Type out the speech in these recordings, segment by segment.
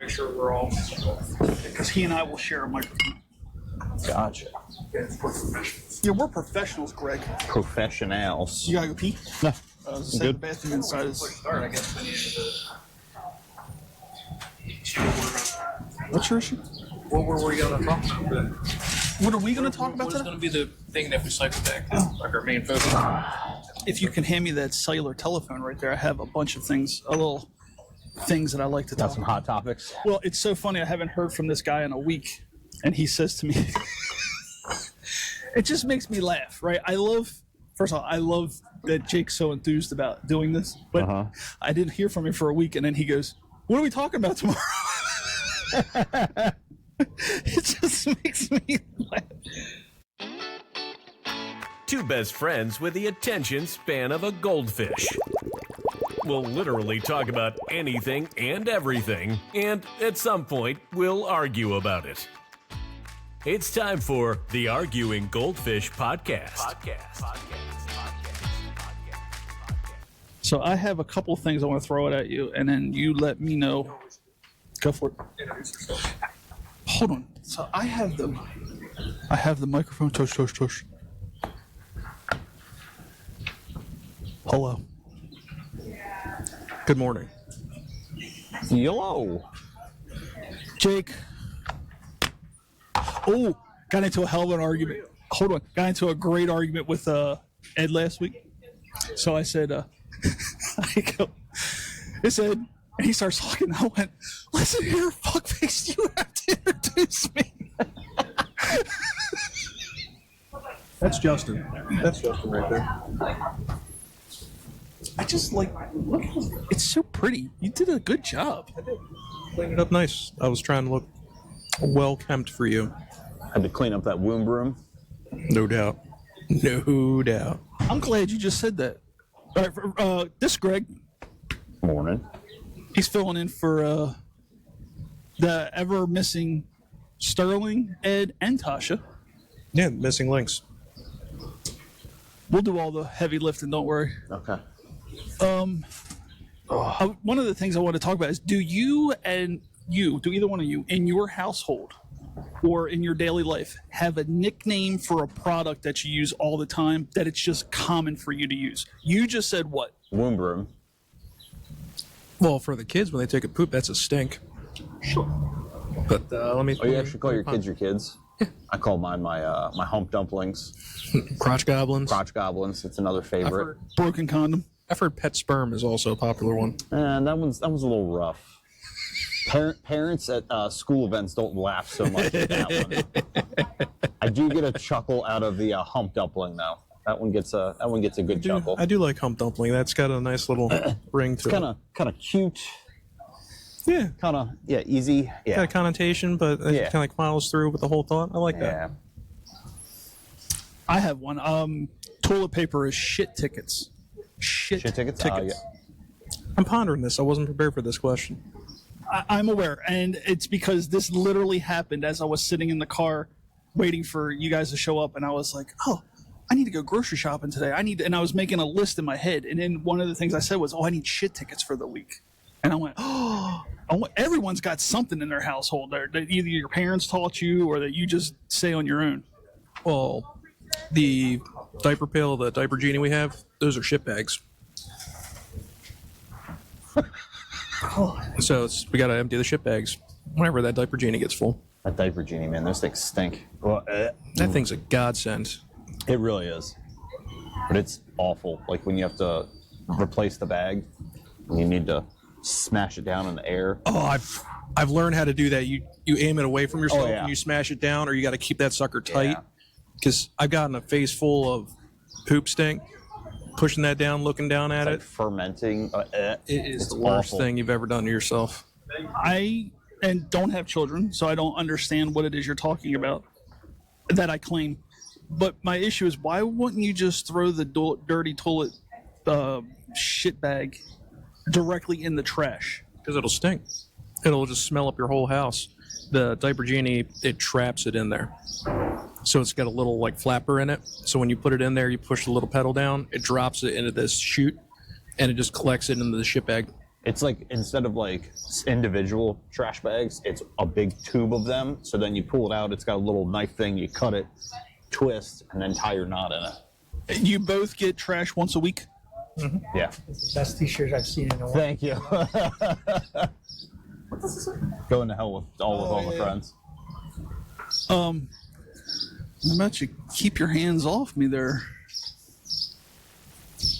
Make sure we're all, because he and I will share a microphone. Gotcha. Yeah, we're professionals, Greg. Professionals. You gotta go pee? No. The bathroom inside is. What's your issue? What were we going to talk about? What are we going to talk about What is today? going to be the thing that we cycle back to, like our main focus? If you can hand me that cellular telephone right there, I have a bunch of things, little things that I like to Got talk some about. hot topics. Well, it's so funny. I haven't heard from this guy in a week, and he says to me, it just makes me laugh, right? First of all, I love that Jake's so enthused about doing this, but I didn't hear from him for a week, and then he goes, what are we talking about tomorrow? It just makes me laugh. Two best friends with the attention span of a goldfish. We'll literally talk about anything and everything, and at some point, we'll argue about it. It's time for the Arguing Goldfish podcast. So I have a couple of things I want to throw it at you, and then you let me know. Go for it. Hold on. So I have the microphone. Tush, tush, tush. Hello. Good morning. Hello. Jake. Oh, got into a hell of an argument. Hold on. Got into a great argument with Ed last week. So I said, I said, and he starts talking. I went, listen here, fuckface, you have to introduce me. That's Justin. That's Justin right there. I just look, it's so pretty. You did a good job. Cleaned it up nice. I was trying to look well kempt for you. Had to clean up that womb room. No doubt. No doubt. I'm glad you just said that. All right, this Greg, Morning. he's filling in for the ever missing Sterling, Ed, and Tasha. Yeah, missing links. We'll do all the heavy lifting, don't worry. Okay. One of the things I want to talk about is do either one of you in your household or in your daily life have a nickname for a product that you use all the time that it's just common for you to use? You just said what? Womb room. Well, for the kids, when they take a poop, that's a stink. Sure. But let me... Oh, you actually call your kids your kids? I call mine my hump dumplings. Crotch goblins. Crotch goblins. It's another favorite. Broken condom. I've heard pet sperm is also a popular one. And that one's a little rough. Parents at school events don't laugh so much at that one. I do get a chuckle out of the hump dumpling though. That one gets a good chuckle. I do like hump dumpling. That's got a nice little ring to it. Kind of cute. Yeah. Easy. Yeah. Got a connotation, but it kind of like follows through with the whole thought. I like that. I have one. Toilet paper is shit tickets. Shit tickets? I'm pondering this. I wasn't prepared for this question. I'm aware, and it's because this literally happened as I was sitting in the car waiting for you guys to show up, and I was like, oh, I need to go grocery shopping today. And I was making a list in my head, and then one of the things I said was, I need shit tickets for the week. And I went, everyone's got something in their household that either your parents taught you or that you just say on your own. Well, the diaper pail, the diaper genie we have, those are shit bags. So we got to empty the shit bags whenever that diaper genie gets full. That diaper genie, man, those things stink. Well, that thing's a godsend. It really is. But it's awful. Like when you have to replace the bag, and you need to smash it down in the air. Oh, I've learned how to do that. You aim it away from yourself yeah. and you smash it down, or you got to keep that sucker tight. Because I've gotten a face full of poop stink, pushing that down, looking down at it. Fermenting. It is the worst thing you've ever done to yourself. I don't have children, so I don't understand what it is you're talking about that I claim. But my issue is, why wouldn't you just throw the dirty toilet shit bag directly in the trash? Because it'll stink. It'll just smell up your whole house. The diaper genie, it traps it in there. So it's got a little like flapper in it. So when you put it in there, you push the little pedal down, it drops it into this chute, and it just collects it into the shit bag. It's like instead of like individual trash bags, it's a big tube of them. So then you pull it out. It's got a little knife thing. You cut it, twist, and then tie your knot in it. You both get trash once a week? Mm-hmm. Yeah. It's the best t-shirt I've seen in a while. Thank you. Going to hell with all the friends. I'm about you keep your hands off me there.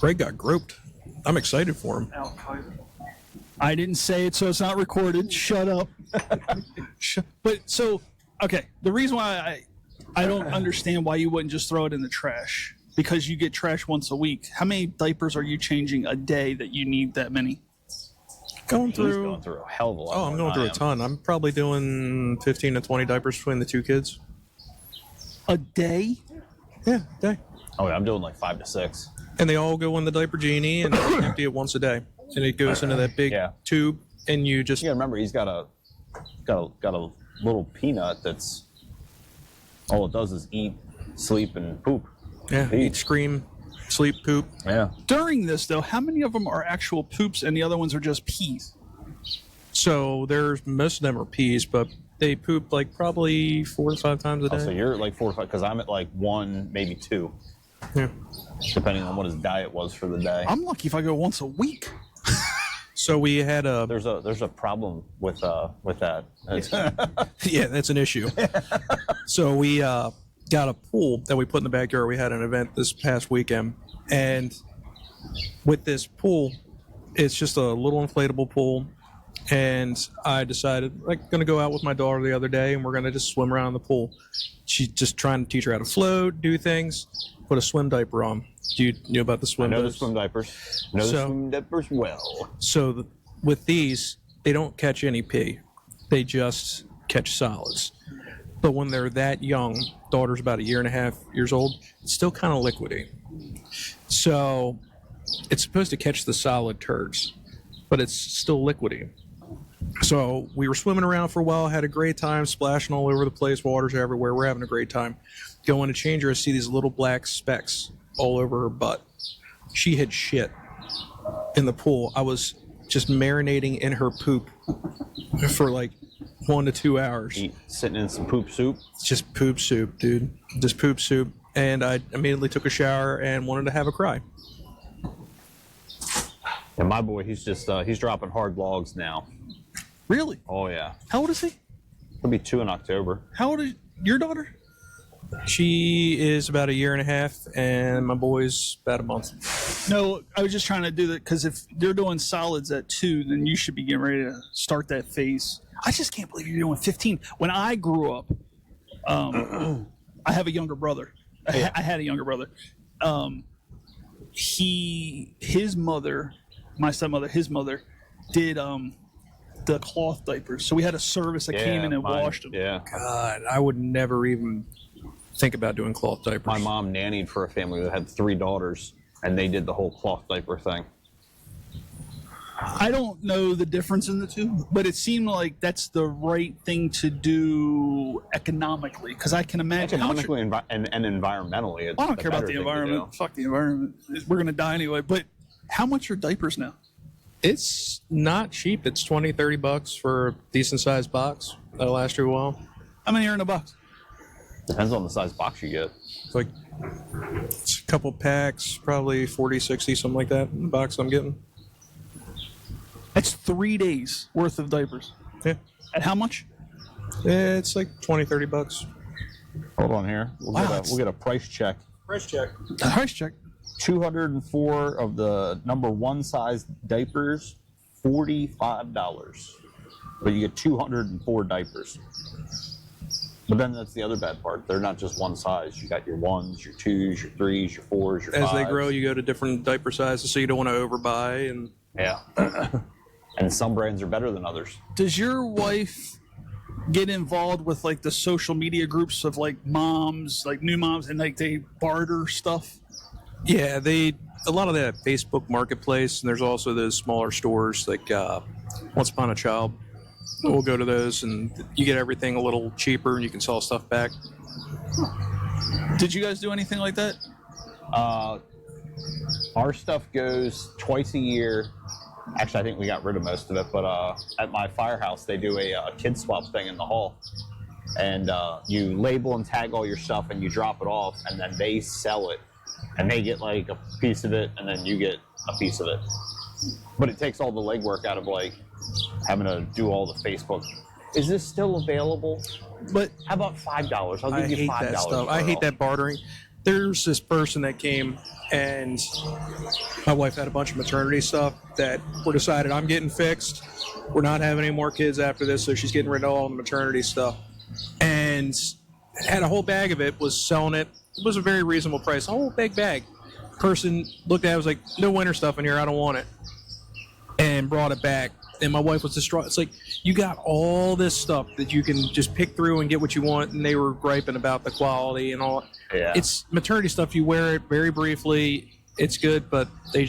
Greg got groped. I'm excited for him. I didn't say it, so it's not recorded. Shut up. But so, okay, the reason why I don't understand why you wouldn't just throw it in the trash, because you get trash once a week. How many diapers are you changing a day that you need that many? He's going through a hell of a lot. Oh, I'm going through a ton. I'm probably doing 15 to 20 diapers between the two kids. A day? Yeah, day. Oh, yeah, I'm doing like 5 to 6. And they all go in the diaper genie and empty it once a day. And it goes into that big tube, and you just... You gotta remember, he's got a little peanut that's... All it does is eat, sleep, and poop. Yeah, eat, scream, sleep, poop. Yeah. During this, though, how many of them are actual poops and the other ones are just pees? So most of them are pees, but they poop like probably 4 to 5 times a day. Oh, so you're at like 4 to 5, because I'm at like 1, maybe 2. Yeah. Depending on what his diet was for the day. I'm lucky if I go once a week. So we had a... There's a problem with that. Yeah, that's an issue. So we got a pool that we put in the backyard. We had an event this past weekend, and with this pool, it's just a little inflatable pool. And I decided, like, going to go out with my daughter the other day, and we're going to just swim around in the pool. She's just trying to teach her how to float, do things, put a swim diaper on. Do you know about the swim diapers? I know the swim diapers. I know the swim diapers well. So with these, they don't catch any pee. They just catch solids. But when they're that young, daughter's about 1.5 years old, it's still kind of liquidy. So it's supposed to catch the solid turds, but it's still liquidy. So we were swimming around for a while, had a great time, splashing all over the place, water's everywhere, we're having a great time. Going to change her, I see these little black specks all over her butt. She had shit in the pool. I was just marinating in her poop for like 1 to 2 hours. Sitting in some poop soup? It's just poop soup, dude. Just poop soup. And I immediately took a shower and wanted to have a cry. And my boy, he's dropping hard logs now. Really? Oh, yeah. How old is he? He'll be 2 in October. How old is your daughter? She is about 1.5 years, and my boy's about a month. No, I was just trying to do that because if they're doing solids at 2, then you should be getting ready to start that phase. I just can't believe you're doing 15. When I grew up, I have a younger brother. I had a younger brother. His mother, my stepmother, his mother, did the cloth diapers. So we had a service that came in and washed them. Yeah. God, I would never even think about doing cloth diapers. My mom nannied for a family that had 3 daughters, and they did the whole cloth diaper thing. I don't know the difference in the two, but it seemed like that's the right thing to do economically, because I can imagine economically and environmentally. It's I don't care about the environment. Fuck the environment. We're gonna die anyway. But how much are diapers now? It's not cheap. It's $20-$30 for a decent sized box. That'll last you a while. How many are in a box? Depends on the size box you get. It's like it's a couple packs, probably 40, 60, something like that in the box I'm getting. That's 3 days worth of diapers. Yeah. At how much? It's like $20-$30. Hold on here. We'll get a price check. Price check. Price check. 204 of the number 1 size diapers, $45. But you get 204 diapers. But then that's the other bad part. They're not just one size. You got your 1s, your 2s, your 3s, your 4s, your 5s. As they grow, you go to different diaper sizes, so you don't want to overbuy. And yeah. And some brands are better than others. Does your wife get involved with like the social media groups of like moms, like new moms, and like they barter stuff? Yeah, a lot of that Facebook Marketplace, and there's also those smaller stores like Once Upon a Child. We'll go to those, and you get everything a little cheaper, and you can sell stuff back. Did you guys do anything like that? Our stuff goes twice a year Actually, I think we got rid of most of it, but at my firehouse, they do a kid swap thing in the hall. And you label and tag all your stuff, and you drop it off, and then they sell it. And they get like a piece of it, and then you get a piece of it. But it takes all the legwork out of like having to do all the Facebook. Is this still available? But How about $5? I'll I give you hate $5. that stuff. for I it hate all. that bartering. There's this person that came, and my wife had a bunch of maternity stuff that were decided I'm getting fixed. We're not having any more kids after this, so she's getting rid of all the maternity stuff. And had a whole bag of it, was selling it. It was a very reasonable price, a whole big bag. Person looked at it, was like, no winter stuff in here, I don't want it. And brought it back. And my wife was distraught. It's like, you got all this stuff that you can just pick through and get what you want, and they were griping about the quality and all. Yeah. It's maternity stuff. You wear it very briefly. It's good, but they're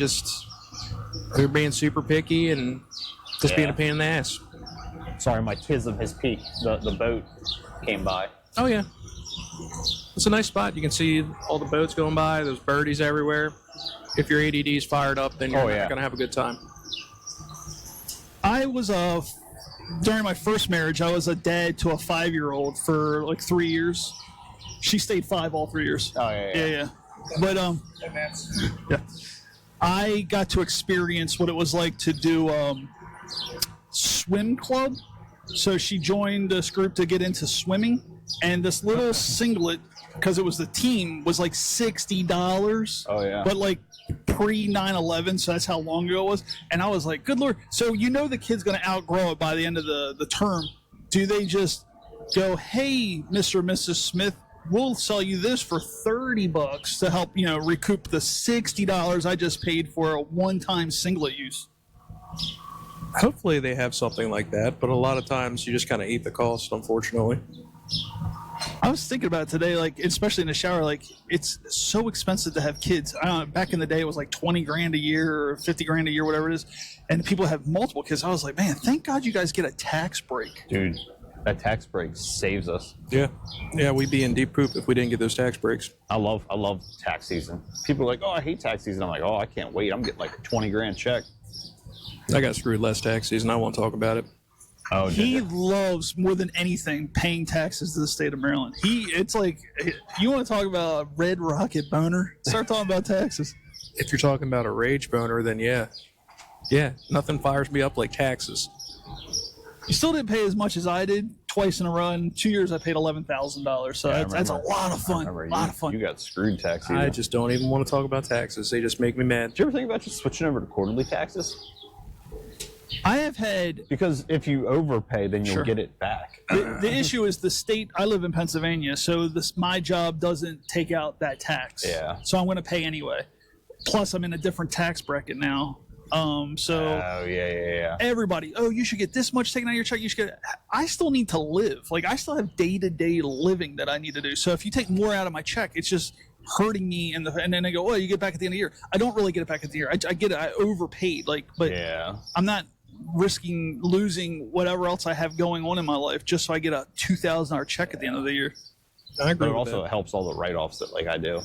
being super picky and just being a pain in the ass. Sorry, my Tis of His Peak, the boat came by. Oh, yeah. It's a nice spot. You can see all the boats going by. There's birdies everywhere. If your ADD's fired up, then you're not going to have a good time. I was during my first marriage, I was a dad to a 5-year-old for like 3 years. She stayed 5 all 3 years. Oh, yeah. Yeah. But yeah, I got to experience what it was like to do swim club. So she joined this group to get into swimming, and this little singlet, because it was the team, was like $60. Oh, yeah. But like pre 9/11, so that's how long ago it was. And I was like, good Lord. So you know the kid's going to outgrow it by the end of the term. Do they just go, hey, Mr. and Mrs. Smith, we'll sell you this for $30 to help, recoup the $60 I just paid for a one-time singlet use? Hopefully they have something like that, but a lot of times you just kind of eat the cost, unfortunately. I was thinking about it today, like, especially in the shower, like, it's so expensive to have kids. Back in the day, it was like 20 grand a year or 50 grand a year, whatever it is. And people have multiple kids. I was like, man, thank God you guys get a tax break. Dude, that tax break saves us. Yeah, we'd be in deep poop if we didn't get those tax breaks. I love tax season. People are like, oh, I hate tax season. I'm like, oh, I can't wait. I'm getting like a 20 grand check. I got screwed last tax season. I won't talk about it. Oh, He loves more than anything paying taxes to the state of Maryland. It's like, you want to talk about a red rocket boner? Start talking about taxes. If you're talking about a rage boner, then yeah, nothing fires me up like taxes. You still didn't pay as much as I did twice in a row. In 2 years, I paid $11,000. So that's a lot of fun. A lot of fun. You got screwed tax season. I just don't even want to talk about taxes. They just make me mad. Did you ever think about just switching over to quarterly taxes? I have had Because if you overpay, then you'll Sure. get it back. the issue is the state. I live in Pennsylvania, so my job doesn't take out that tax. Yeah. So I'm going to pay anyway. Plus, I'm in a different tax bracket now. So Oh, yeah. everybody, you should get this much taken out of your check. You should get. I still need to live. Like, I still have day-to-day living that I need to do. So if you take more out of my check, it's just hurting me. And then I go, you get back at the end of the year. I don't really get it back at the year. I get it. I overpaid. But Yeah. I'm not risking losing whatever else I have going on in my life just so I get a $2,000 check at the end of the year. I agree But it with also that. helps all the write-offs that like I do.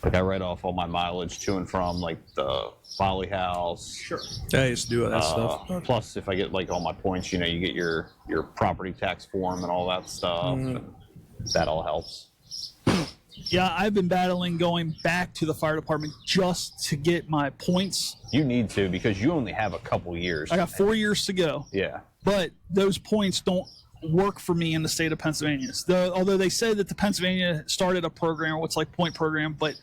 Like I write off all my mileage to and from like the Folly House. Sure. I used to do that stuff. Plus, if I get like all my points, you get your property tax form and all that stuff. And that all helps. Yeah, I've been battling going back to the fire department just to get my points. You need to because you only have a couple years. I got 4 years to go. Yeah. But those points don't work for me in the state of Pennsylvania. Although they say that the Pennsylvania started a program, what's like point program, but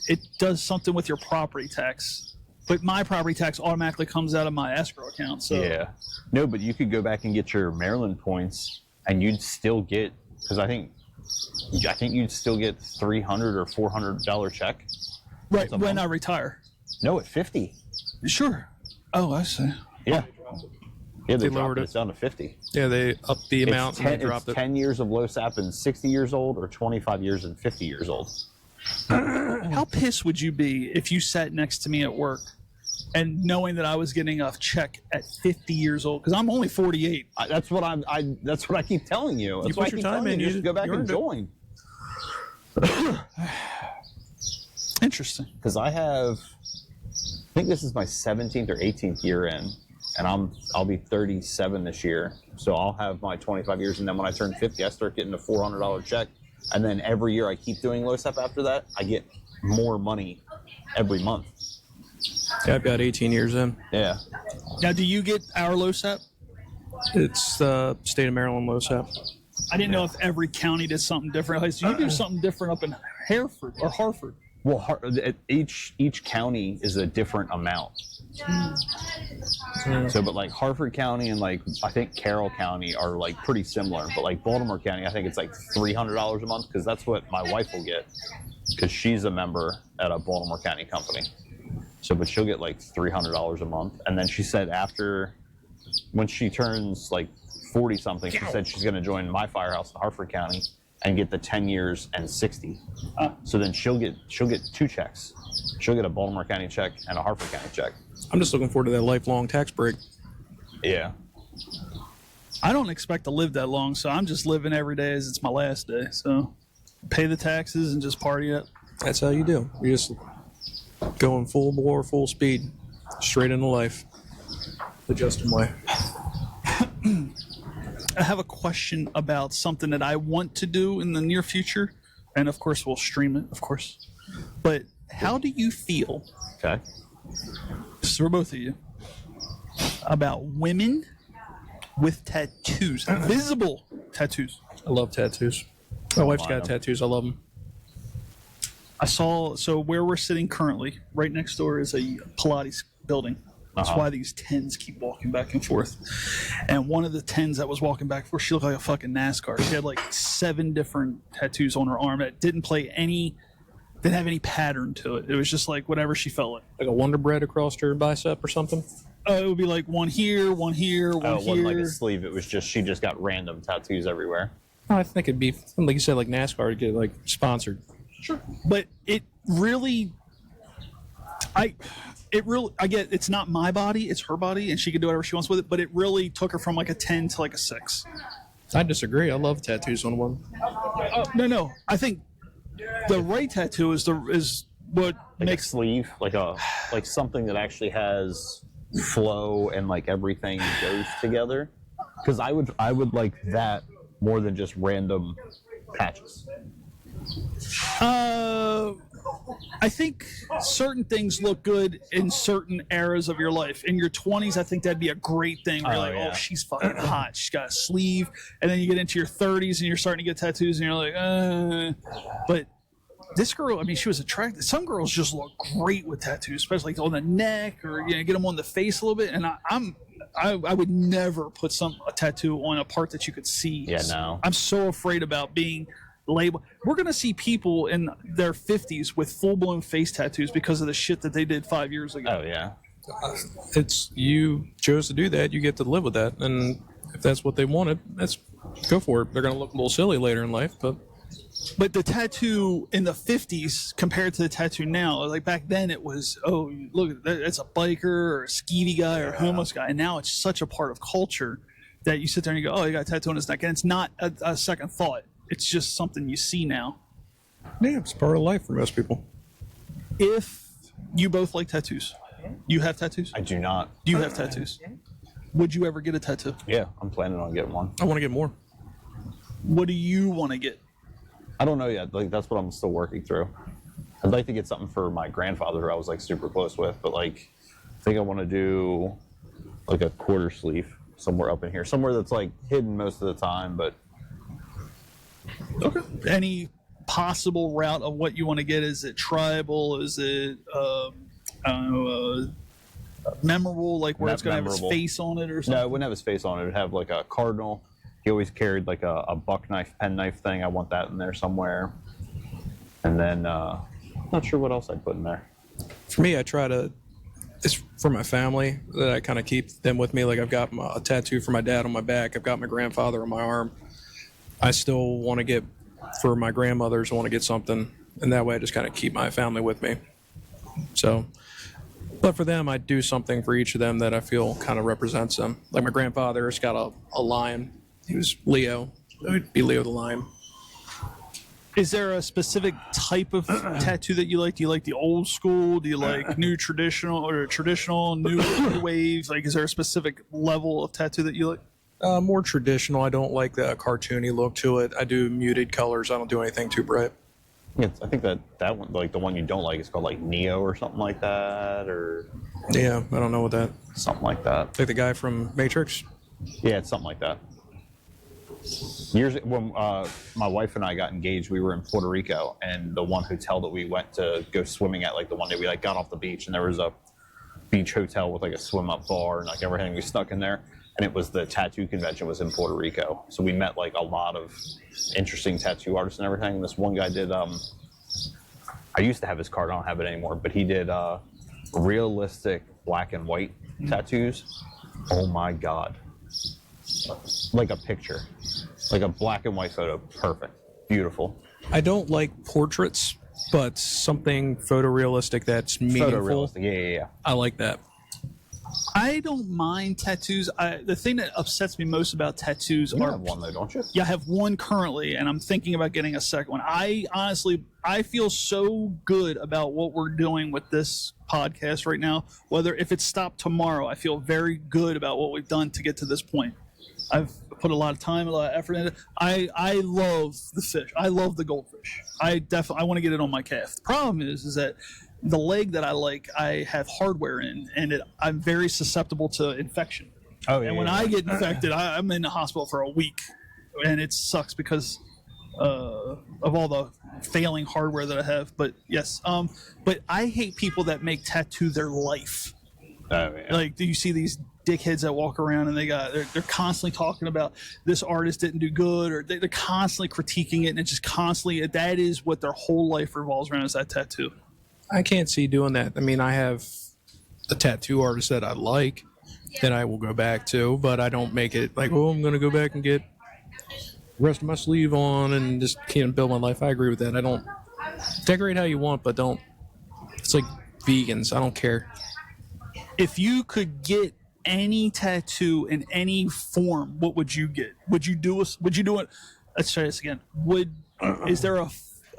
it does something with your property tax. But my property tax automatically comes out of my escrow account. So Yeah. No, but you could go back and get your Maryland points, and you'd still get because I think you'd still get $300 or $400 check. right a when month. I retire. No, at 50. Sure. Oh, I see. Yeah. Yeah, they lowered dropped it. it down to 50. Yeah, they upped the amount and they dropped it's it. 10 years of low SAP and 60 years old, or 25 years and 50 years old. How pissed would you be if you sat next to me at work and knowing that I was getting a check at 50 years old? Because I'm only 48. That's what That's what I keep telling you. That's put why I your keep time telling in, you. you- Just go back you and earned it. join. Interesting. Because I have think this is my 17th or 18th year in, and I'll be 37 this year. So I'll have my 25 years, and then when I turn 50, I start getting a $400 check. And then every year I keep doing LoSAP after that, I get more money every month. Yeah, I've got 18 years in. Yeah. Now, do you get our LoSAP? It's the state of Maryland LoSAP. I didn't know if every county did something different. Like, so you do something different up in Hereford or Hartford. Well, each county is a different amount. So, but like Hartford County and like I think Carroll County are like pretty similar. But like Baltimore County, I think it's like $300 a month because that's what my wife will get because she's a member at a Baltimore County company. So, but she'll get like $300 a month. And then she said when she turns like 40 something, she said she's going to join my firehouse in Hartford County and get the 10 years and 60. So then she'll get 2 checks. She'll get a Baltimore County check and a Hartford County check. I'm just looking forward to that lifelong tax break. Yeah. I don't expect to live that long, so I'm just living every day as it's my last day. So pay the taxes and just party up. That's how you do. You're just going full bore, full speed, straight into life. The Justin way. I have a question about something that I want to do in the near future, and of course we'll stream it, of course. But how do you feel? Okay. This is for both of you. About women with tattoos, visible tattoos. I love tattoos. My wife's got Wow. tattoos. I love them. I saw, so where we're sitting currently, right next door is a Pilates building. That's why these 10s keep walking back and forth. And one of the 10s that was walking back and forth, she looked like a fucking NASCAR. She had like 7 different tattoos on her arm that didn't have any pattern to it. It was just like whatever she felt like. Like a Wonder Bread across her bicep or something. It would be like one here, one here, one Oh, it here. wasn't like a sleeve. It was just she just got random tattoos everywhere. I think it'd be, like you said, like NASCAR to get like sponsored. Sure. But it really, I get it's not my body, it's her body, and she can do whatever she wants with it, but it really took her from like a 10 to like a 6. I disagree. I love tattoos on one. No. I think the right tattoo is what Like makes a sleeve, like something that actually has flow and like everything goes together. Because I would like that more than just random patches. I think certain things look good in certain eras of your life. In your 20s, I think that'd be a great thing. Where you're like, yeah. oh, she's fucking hot. She's got a sleeve. And then you get into your 30s and you're starting to get tattoos and you're like, But this girl, I mean, she was attractive. Some girls just look great with tattoos, especially like on the neck or get them on the face a little bit. And I would never put a tattoo on a part that you could see. Yeah, no. I'm so afraid about being labeled. We're going to see people in their 50s with full-blown face tattoos because of the shit that they did 5 years ago. Oh yeah. It's, you chose to do that. You get to live with that. And if that's what they wanted, go for it. They're going to look a little silly later in life, but But the tattoo in the 50s compared to the tattoo now, like back then it was, oh, look, it's a biker or a skeevy guy or a homeless guy. And now it's such a part of culture that you sit there and you go, oh, you got a tattoo on his neck. And it's not a second thought. It's just something you see now. yeah, it's part of life for most people. If you both like tattoos, you have tattoos? I do not. Do you have tattoos? Would you ever get a tattoo? Yeah, I'm planning on getting one. I want to get more. What do you want to get? I don't know yet. Like that's what I'm still working through. I'd like to get something for my grandfather who I was like super close with, but like I think I want to do like a quarter sleeve somewhere up in here, somewhere that's like hidden most of the time, but Okay. Any possible route of what you want to get? Is it tribal? Is it I don't know, memorable, like where it's going to have his Memorable. face on it or no, something? it wouldn't have his face on it. It'd have like a cardinal. He always carried like a buck knife, pen knife thing. I want that in there somewhere. And then not sure what else I'd put in there. For me, I try to, it's for my family that I kind of keep them with me. Like I've got a tattoo for my dad on my back. I've got my grandfather on my arm. I still want to get, for my grandmothers, I want to get something. And that way I just kind of keep my family with me. So, but for them, I do something for each of them that I feel kind of represents them. Like my grandfather has got a lion. He was Leo. It would be Leo the lion. Is there a specific type of tattoo that you like? Do you like the old school? Do you like new traditional new wave? Like, is there a specific level of tattoo that you like? More traditional. I don't like the cartoony look to it. I do muted colors. I don't do anything too bright. I think that one, like the one you don't like, is called like Neo or something like that, or Yeah, I don't know what that. something like that. Like the guy from Matrix. Yeah, it's something like that. Years when my wife and I got engaged, we were in Puerto Rico, and the one hotel that we went to go swimming at, like the one day we like got off the beach, and there was a beach hotel with like a swim up bar and like everything. We snuck in there, and it was the tattoo convention was in Puerto Rico, so we met like a lot of interesting tattoo artists and everything. And this one guy did. I used to have his card. I don't have it anymore, but he did realistic black and white tattoos. Oh my God. Like a picture, like a black and white photo. Perfect. Beautiful. I don't like portraits, but something photorealistic that's meaningful. Photorealistic. Yeah. I like that. I don't mind tattoos. The thing that upsets me most about tattoos You are have one though, don't you? Yeah, I have one currently, and I'm thinking about getting a second one. I honestly feel so good about what we're doing with this podcast right now. Whether if it stopped tomorrow, I feel very good about what we've done to get to this point. I've put a lot of time, a lot of effort in it. I love the fish. I love the goldfish. I want to get it on my calf. The problem is that the leg that I like, I have hardware in, and I'm very susceptible to infection. Oh yeah. And when I get infected, I'm in the hospital for a week, and it sucks because of all the failing hardware that I have. But yes, but I hate people that make tattoo their life. Oh, yeah. Like, do you see these dickheads that walk around and they're constantly talking about this artist didn't do good, or they're constantly critiquing it, and it's just constantly that is what their whole life revolves around, is that tattoo. I can't see doing that. I mean, I have a tattoo artist that I like that I will go back to, but I don't make it like, oh, I'm going to go back and get the rest of my sleeve on and just can't build my life. I agree with that. I don't decorate how you want, but don't. It's like vegans. I don't care. If you could get any tattoo in any form, what would you get? Would you do it? Let's try this again. Is there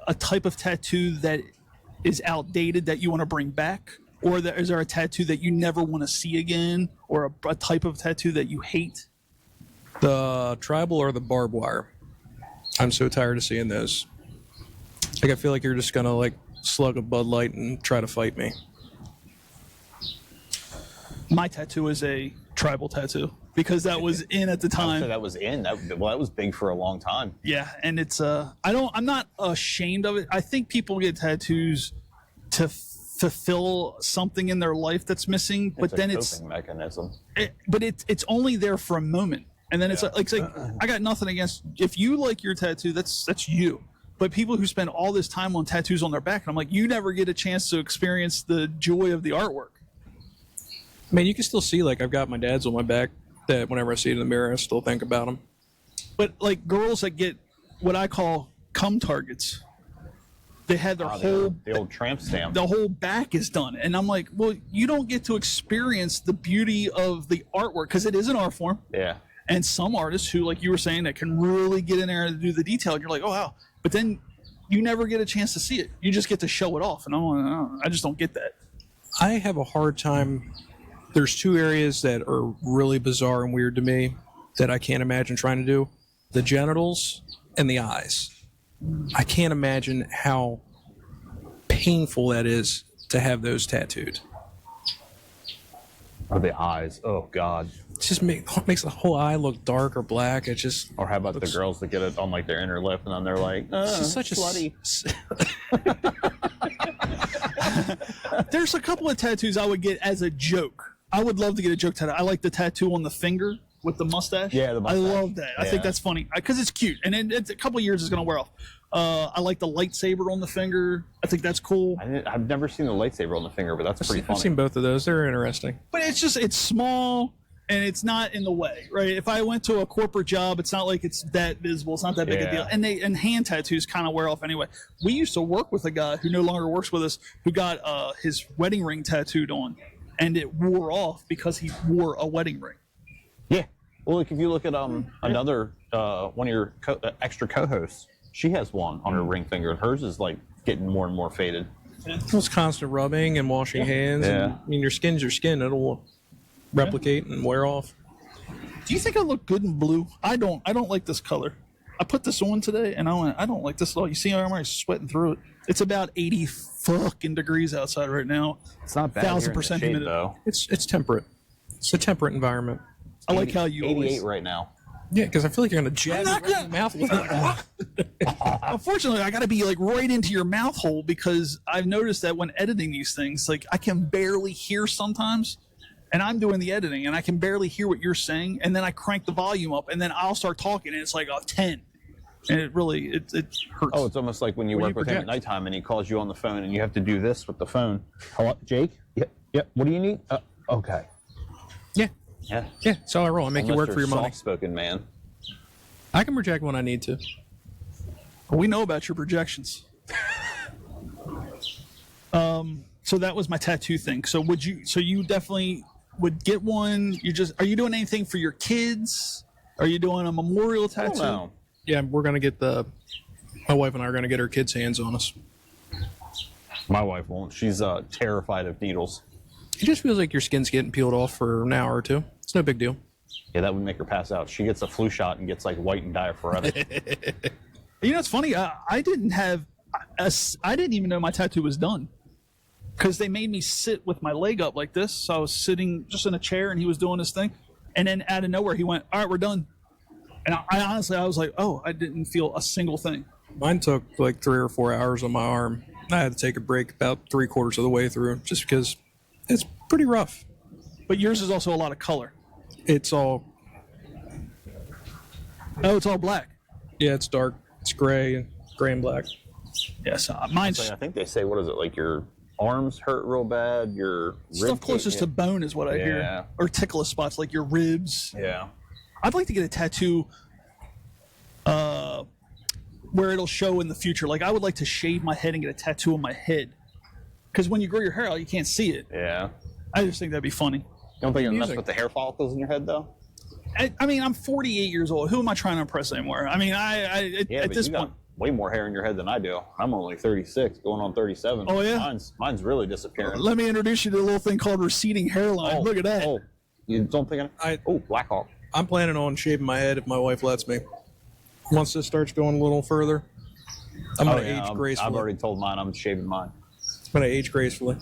a type of tattoo that is outdated that you want to bring back, or is there a tattoo that you never want to see again, or a type of tattoo that you hate? The tribal or the barbed wire. I'm so tired of seeing those. Like, I feel like you're just gonna like slug a Bud Light and try to fight me. My tattoo is a tribal tattoo because that was in at the time. So that was in. That was big for a long time. Yeah, and it's I'm not ashamed of it. I think people get tattoos to fulfill something in their life that's missing, but It's a then coping mechanism. it's only there for a moment, and then it's like I got nothing against if you like your tattoo, that's you. But people who spend all this time on tattoos on their back, and I'm like, you never get a chance to experience the joy of the artwork. I mean, you can still see, like, I've got my dad's on my back that whenever I see it in the mirror, I still think about him. But like girls that get what I call cum targets, they had their whole the old tramp stamp. the whole back is done, and I'm like, well, you don't get to experience the beauty of the artwork because it is an art form. Yeah. And some artists who, like you were saying, that can really get in there and do the detail, and you're like, oh wow. But then you never get a chance to see it. You just get to show it off, and I just don't get that. I have a hard time. There's two areas that are really bizarre and weird to me that I can't imagine trying to do. The genitals and the eyes. I can't imagine how painful that is to have those tattooed. Or the eyes. Oh God. It just makes the whole eye look dark or black. It just Or how about the girls that get it on like their inner lip, and then they're like, it's just such slutty. There's a couple of tattoos I would get as a joke. I would love to get a joke tattoo. I like the tattoo on the finger with the mustache. Yeah, the mustache. I love that. I think that's funny because it's cute, and it's a couple of years it's gonna wear off. I like the lightsaber on the finger. I think that's cool. I've never seen the lightsaber on the finger, but that's pretty funny. I've seen both of those. They're interesting. But it's small and it's not in the way, right? If I went to a corporate job, it's not like it's that visible. It's not that big a deal. And hand tattoos kind of wear off anyway. We used to work with a guy who no longer works with us who got his wedding ring tattooed on, and it wore off because he wore a wedding ring. Yeah. Well, like if you look at another one of your extra co-hosts, She has one on her ring finger. Hers is like getting more and more faded. It's constant rubbing and washing hands. Yeah. And, I mean, your skin's your skin. It'll replicate and wear off. Do you think I look good in blue? I don't like this color. I put this on today, and I don't like this at all. You see, I'm already sweating through it. It's about 80 fucking degrees outside right now. It's not bad. 1,000% humidity. Though. It's temperate. It's a temperate environment. I like how you 88 always... right now. Yeah, because I feel like you're going to jab I'm it not right in the mouth with it. Unfortunately, I got to be like right into your mouth hole because I've noticed that when editing these things, like I can barely hear sometimes, and I'm doing the editing, and I can barely hear what you're saying, and then I crank the volume up, and then I'll start talking, and it's like a 10, and it really it hurts. Oh, it's almost like when you When work you with him at project. nighttime and he calls you on the phone and you have to do this with the phone. Hello, Jake? Yep. What do you need? Okay. Yeah, Yeah. yeah. That's how I roll. I make you work Mr. for your money. Soft-spoken man. I can project when I need to. We know about your projections. So that was my tattoo thing. So you definitely would get one. Are you doing anything for your kids? Are you doing a memorial I tattoo? don't know. Yeah, we're going to get my wife and I are going to get her kids' hands on us. My wife won't. She's terrified of needles. It just feels like your skin's getting peeled off for an hour or two. It's no big deal. Yeah, that would make her pass out. She gets a flu shot and gets like white and die forever. You know, it's funny. I didn't even know my tattoo was done because they made me sit with my leg up like this. So I was sitting just in a chair and he was doing his thing. And then out of nowhere, he went, "All right, we're done." And I honestly was like, "Oh, I didn't feel a single thing." Mine took like 3 or 4 hours on my arm. I had to take a break about 3/4 of the way through just because it's pretty rough. But yours is also a lot of color. It's all, Oh, it's all black. yeah, it's dark. It's gray and black. Yes, mine's I think they say, what is it, like your arms hurt real bad, your stuff rib closest to bone is what I Yeah. hear. Or ticklish spots like your ribs. Yeah. I'd like to get a tattoo where it'll show in the future. Like I would like to shave my head and get a tattoo on my head. Because when you grow your hair out, you can't see it. Yeah. I just think that'd be funny. You don't think it'll mess Music. with the hair follicles in your head, though? I mean, I'm 48 years old. Who am I trying to impress anymore? I mean, Yeah, at but this you point, got way more hair in your head than I do. I'm only 36, going on 37. Oh, yeah? Mine's really disappearing. let me introduce you to a little thing called receding hairline. Look at that. Oh, you don't think Black Hawk. I'm planning on shaving my head if my wife lets me. Once this starts going a little further, I'm going to age gracefully. I've already told mine I'm shaving mine. I'm going to age gracefully.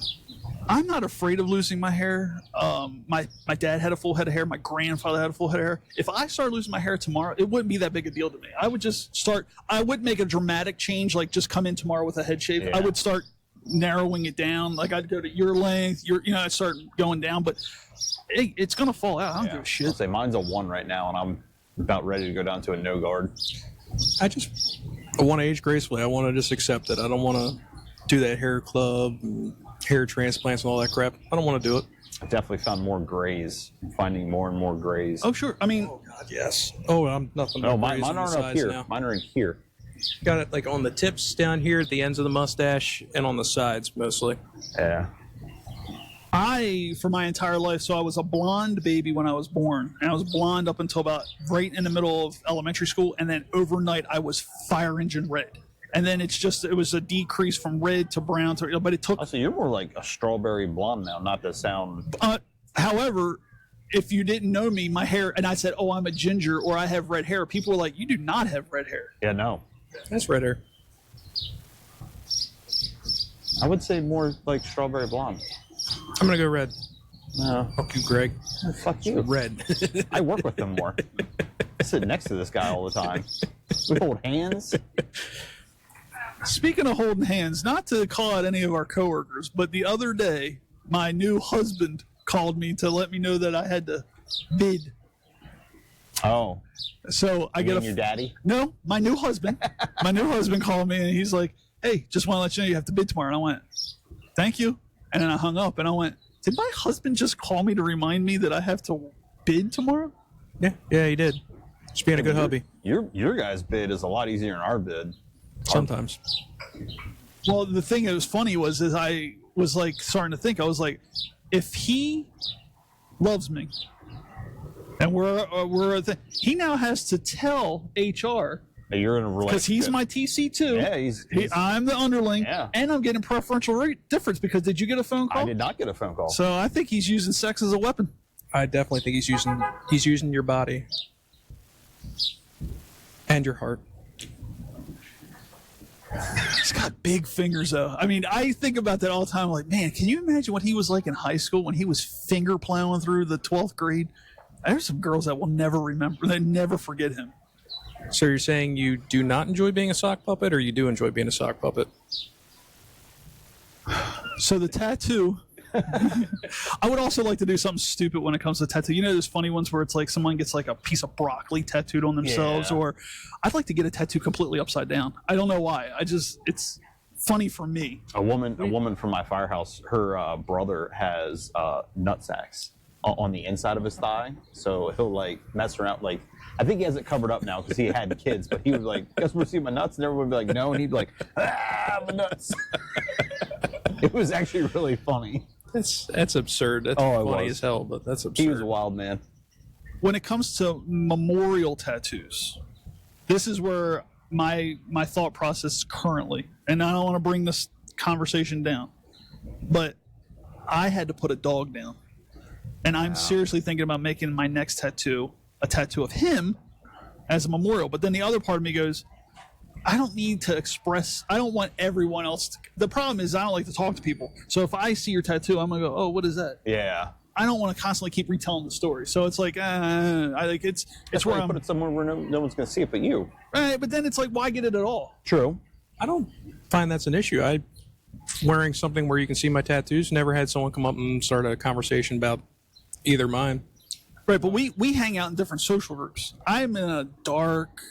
I'm not afraid of losing my hair. My dad had a full head of hair. My grandfather had a full head of hair. If I start losing my hair tomorrow, it wouldn't be that big a deal to me. I would just start. I wouldn't make a dramatic change, like just come in tomorrow with a head shave. Yeah. I would start narrowing it down. Like I'd go to your length. I'd start going down. But hey, it's gonna fall out. I don't give a I'll shit. say mine's a 1 right now, and I'm about ready to go down to a no guard. I want to age gracefully. I want to just accept it. I don't want to do that hair club and hair transplants and all that crap. I don't want to do it. I've definitely found more grays. I'm finding more and more grays. Oh sure. I mean, God, yes. Oh, I'm nothing. No, but mine grays on the aren't up sides here. now. Mine are in here. Got it like on the tips down here at the ends of the mustache and on the sides mostly. Yeah. for my entire life, so I was a blonde baby when I was born, and I was blonde up until about right in the middle of elementary school, and then overnight I was fire engine red. And then it was a decrease from red to brown to, but it took. Oh, so you're more like a strawberry blonde now, not to sound. However, if you didn't know me, my hair, and I said, "Oh, I'm a ginger," or "I have red hair," people were like, "You do not have red hair." Yeah, no. That's red hair. I would say more like strawberry blonde. I'm gonna go red. No. Fuck you, Greg. Fuck you. Red. I work with him more. I sit next to this guy all the time. We hold hands. Speaking of holding hands, not to call out any of our coworkers, but the other day, my new husband called me to let me know that I had to bid. Oh. So I get your daddy? No, my new husband. My new husband called me and he's like, "Hey, just want to let you know you have to bid tomorrow." And I went, "Thank you." And then I hung up and I went, "Did my husband just call me to remind me that I have to bid tomorrow?" Yeah, he did. Just being a good hubby. Your guys' bid is a lot easier than our bid. Sometimes. Well, the thing that was funny was I was like starting to think, I was like, if he loves me and he now has to tell HR You're in a relationship. Because he's my TC too. Yeah, I'm the underling, Yeah. and I'm getting preferential rate difference because did you get a phone call? I did not get a phone call. So I think he's using sex as a weapon. I definitely think he's using your body and your heart. He's got big fingers, though. I mean, I think about that all the time. Like, man, can you imagine what he was like in high school when he was finger plowing through the 12th grade? There's some girls that will never remember. They never forget him. So you're saying you do not enjoy being a sock puppet, or you do enjoy being a sock puppet? So the tattoo, I would also like to do something stupid when it comes to tattoo. You know those funny ones where it's like someone gets like a piece of broccoli tattooed on themselves, Yeah. or I'd like to get a tattoo completely upside down. I don't know why. It's funny for me. A woman from my firehouse, her brother has nut sacks on the inside of his thigh, so he'll like mess around. Like, I think he has it covered up now because he had kids, but he was like, "Guess we'll see my nuts," and everyone would be like, "No," and he'd be like, "Ah, my nuts." It was actually really funny. That's absurd. That's Oh, it funny was. as hell, but that's absurd. He was a wild man. When it comes to memorial tattoos, this is where my thought process is currently, and I don't want to bring this conversation down, but I had to put a dog down, and I'm seriously thinking about making my next tattoo a tattoo of him as a memorial. But then the other part of me goes, I don't need to express. I don't want everyone else to. The problem is I don't like to talk to people. So if I see your tattoo, I'm gonna go, oh, what is that? Yeah. I don't want to constantly keep retelling the story. So it's like, I like it's That's where why you I'm. put it somewhere where no one's going to see it but you. Right, but then it's like, why get it at all? True. I don't find that's an issue. I wearing something where you can see my tattoos. Never had someone come up and start a conversation about either mine. Right, but we hang out in different social groups. I'm in a dark,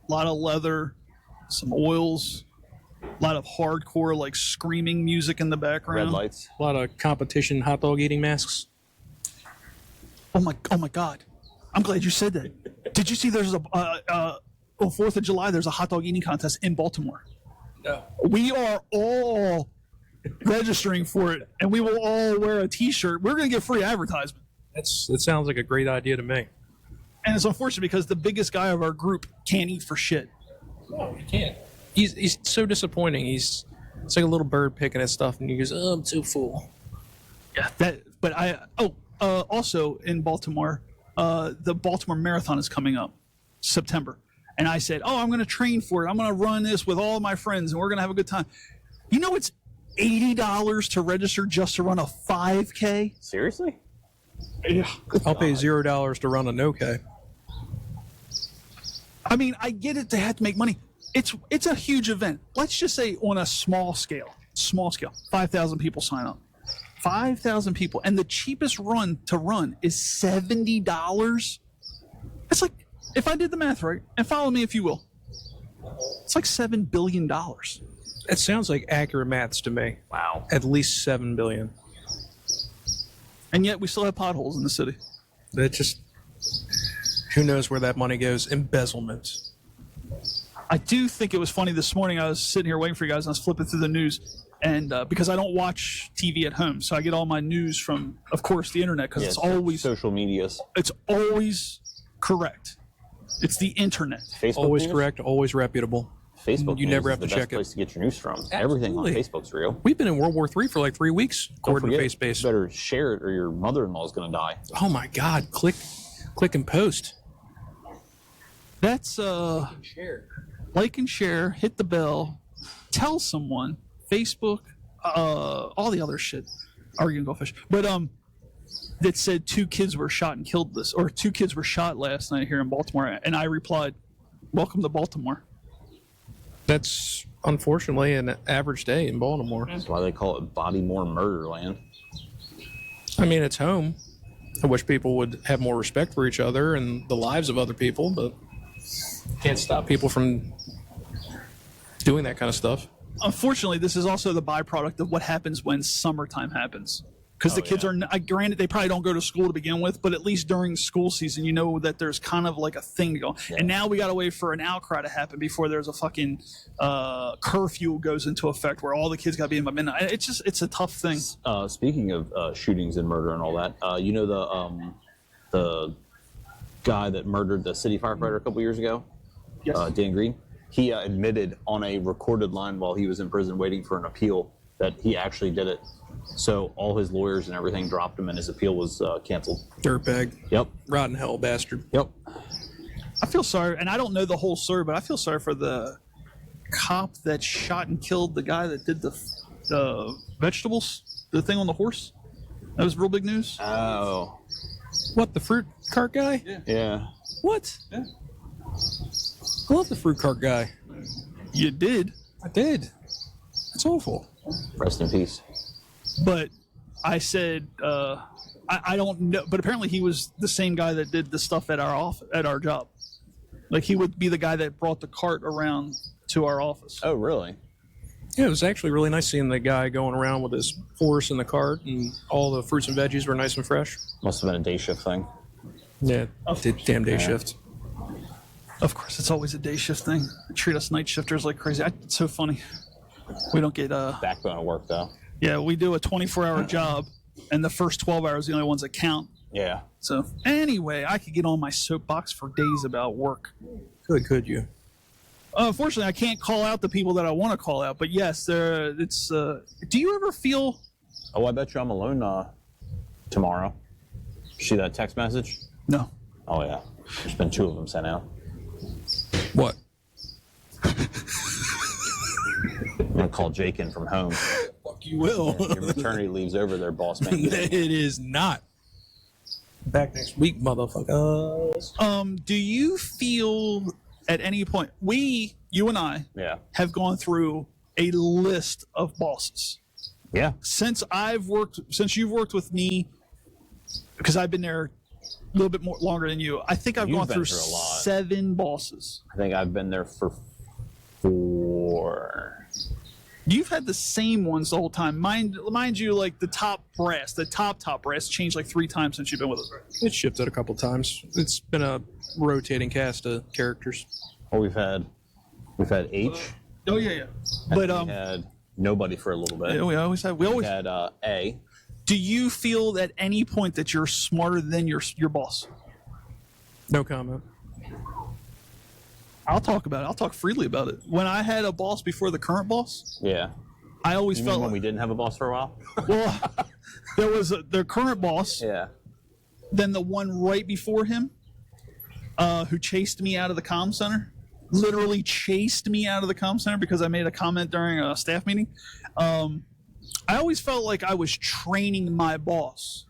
lot of leather, some oils, a lot of hardcore like screaming music in the background. Red lights. A lot of competition hot dog eating masks. Oh my God! I'm glad you said that. Did you see there's a on 4th of July there's a hot dog eating contest in Baltimore? No. We are all registering for it, and we will all wear a T-shirt. We're going to get free advertisement. That sounds like a great idea to me. And it's unfortunate because the biggest guy of our group can't eat for shit. No, you can't. He's so disappointing. It's like a little bird picking at stuff, and he goes, "Oh, I'm too full." Yeah, also in Baltimore, the Baltimore Marathon is coming up, September. And I said, I'm going to train for it. I'm going to run this with all my friends, and we're going to have a good time. You know, it's $80 to register just to run a 5K? Seriously? Yeah. I'll pay $0 to run a no-K. I mean, I get it. They have to make money. It's a huge event. Let's just say on a small scale, 5,000 people sign up. 5,000 people. And the cheapest run to run is $70. It's like, if I did the math right, and follow me if you will, it's like $7 billion. It sounds like accurate maths to me. Wow. At least $7 billion. And yet we still have potholes in the city. That just, who knows where that money goes? Embezzlement. I do think it was funny this morning. I was sitting here waiting for you guys, and I was flipping through the news. And because I don't watch TV at home, so I get all my news from, of course, the internet, because it's always social medias. It's always correct. It's the internet. Facebook Always news? correct, always reputable. Facebook You news never is have to the check best it. place to get your news from. Everything on Absolutely. Facebook's real. We've been in World War III for like 3 weeks, Don't according to forget, FaceBase. you better share it or your mother-in-law is going to die. Oh my God! Click and post. That's like and share, hit the bell, tell someone, Facebook, all the other shit, Arguing Goldfish. But that said 2 kids were shot and killed or 2 kids were shot last night here in Baltimore, and I replied, "Welcome to Baltimore." That's unfortunately an average day in Baltimore. That's why they call it Bodymore Murderland. I mean, it's home. I wish people would have more respect for each other and the lives of other people, but can't stop people from doing that kind of stuff. Unfortunately, this is also the byproduct of what happens when summertime happens. Because the kids are, granted, they probably don't go to school to begin with, but at least during school season, you know that there's kind of like a thing to go. Yeah. And now we got to wait for an outcry to happen before there's a fucking curfew goes into effect where all the kids got to be in by midnight. It's a tough thing. Speaking of shootings and murder and all that, you know the guy that murdered the city firefighter a couple years ago? Yes. Dan Green? he admitted on a recorded line while he was in prison waiting for an appeal that he actually did it. So all his lawyers and everything dropped him, and his appeal was canceled. Dirtbag. Yep. Rotten hell bastard. Yep. I feel sorry, and I don't know the whole story, but I feel sorry for the cop that shot and killed the guy that did the vegetables, the thing on the horse. That was real big news. Oh. What, the fruit cart guy? Yeah. What? Yeah. I love the fruit cart guy. You did, I did. It's awful. Rest in peace. but I said I don't know, but apparently he was the same guy that did the stuff at our job. Like he would be the guy that brought the cart around to our office. Oh, really? Yeah, it was actually really nice seeing the guy going around with his horse in the cart, and all the fruits and veggies were nice and fresh. Must have been a day shift thing. Yeah, damn day shift. Of course, it's always a day shift thing. They treat us night shifters like crazy. It's so funny. We don't get Backbone of work, though. Yeah, we do a 24-hour job, and the first 12 hours are the only ones that count. Yeah. So anyway, I could get on my soapbox for days about work. Could you? Unfortunately, I can't call out the people that I want to call out. But yes, it's. Do you ever feel? Oh, I bet you I'm alone tomorrow. See that text message? No. Oh, yeah. There's been 2 of them sent out. What? I'm going to call Jake in from home. Fuck you will. Your maternity leave's over there, boss man. It is not. Back next week, motherfuckers. Do you feel at any point you and I, Yeah. have gone through a list of bosses Yeah. since you've worked with me, because I've been there a little bit more longer than you. I think I've You've gone been through through a lot. 7 bosses. I think I've been there for 4. You've had the same ones the whole time. Mind you, like the top brass changed like 3 times since you've been with us. It's shifted a couple times. It's been a rotating cast of characters. Well, we've had H. Oh yeah. And But we had nobody for a little bit. yeah, we always We had A. Do you feel at any point that you're smarter than your boss? No comment. I'll talk about it. I'll talk freely about it. When I had a boss before the current boss, Yeah. I always You felt mean when like, we didn't have a boss for a while? well, there was the current boss, Yeah. then the one right before him, who chased me out of the comm center, literally chased me out of the comm center because I made a comment during a staff meeting. I always felt like I was training my boss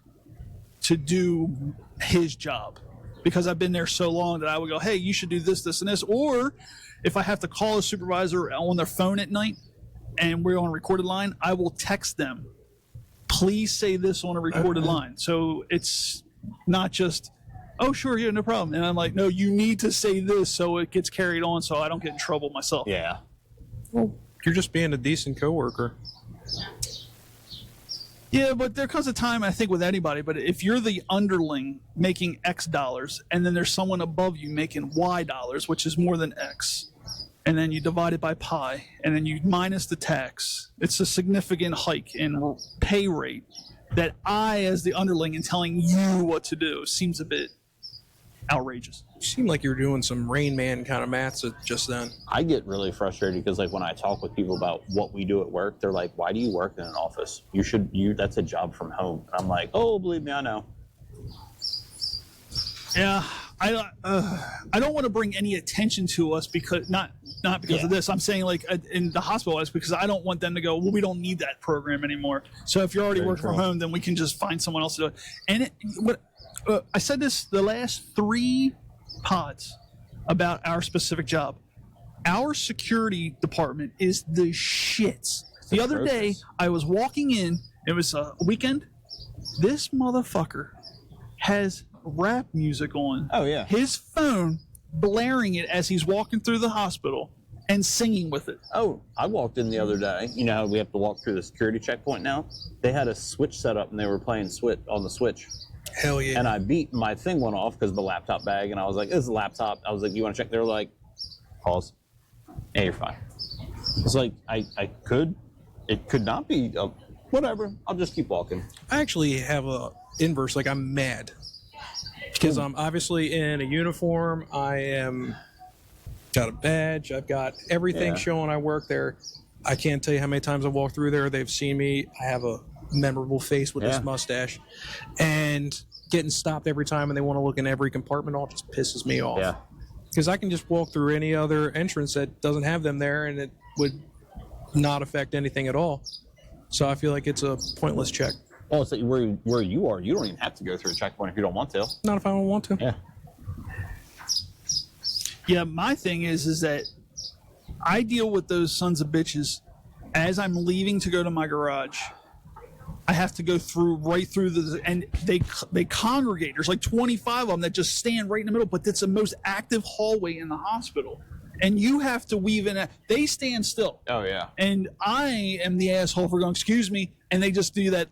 to do his job because I've been there so long that I would go, hey, you should do this, this, and this. Or if I have to call a supervisor on their phone at night and we're on a recorded line, I will text them, please say this on a recorded line. So it's not just, oh, sure, yeah, no problem. And I'm like, no, you need to say this so it gets carried on so I don't get in trouble myself. Yeah. Well, you're just being a decent coworker. Yeah, but there comes a time, I think, with anybody, but if you're the underling making X dollars and then there's someone above you making Y dollars, which is more than X, and then you divide it by pi, and then you minus the tax, it's a significant hike in pay rate that I, as the underling, and telling you what to do seems a bit outrageous. You seem like you're doing some Rain Man kind of maths just then. I get really frustrated because, like, when I talk with people about what we do at work, they're like, why do you work in an office? That's a job from home. And I'm like, oh, believe me, I know. Yeah, I don't want to bring any attention to us because not because of this. I'm saying like in the hospital, it's because I don't want them to go, well, we don't need that program anymore. So if you're already Very working true. from home, then we can just find someone else to do it. And I said this the last 3 pods about our specific job. Our security department is the shits. The other day, atrocious. I was walking in. It was a weekend. This motherfucker has rap music on. Oh, yeah. His phone blaring it as he's walking through the hospital and singing with it. Oh, I walked in the other day. You know how we have to walk through the security checkpoint now? They had a switch set up and they were playing Switch on the Switch. Hell yeah. And I beat my thing went off because of the laptop bag. And I was like, this is a laptop. I was like, you want to check? They were like, pause. Yeah, you're fine. It's like, it could not be, whatever. I'll just keep walking. I actually have a inverse. Like, I'm mad because I'm obviously in a uniform. I am Got a badge. I've got everything showing I work there. I can't tell you how many times I've walked through there. They've seen me. I have a memorable face with this mustache. And getting stopped every time and they want to look in every compartment all just pisses me off. Yeah. Because I can just walk through any other entrance that doesn't have them there and it would not affect anything at all. So I feel like it's a pointless check. Well, it's that where you are, you don't even have to go through a checkpoint if you don't want to. Not if I don't want to. Yeah. Yeah, my thing is that I deal with those sons of bitches as I'm leaving to go to my garage. I have to go right through and they congregate. There's like 25 of them that just stand right in the middle, but it's the most active hallway in the hospital. And you have to weave in. They stand still. Oh, yeah. And I am the asshole for going, excuse me, and they just do that.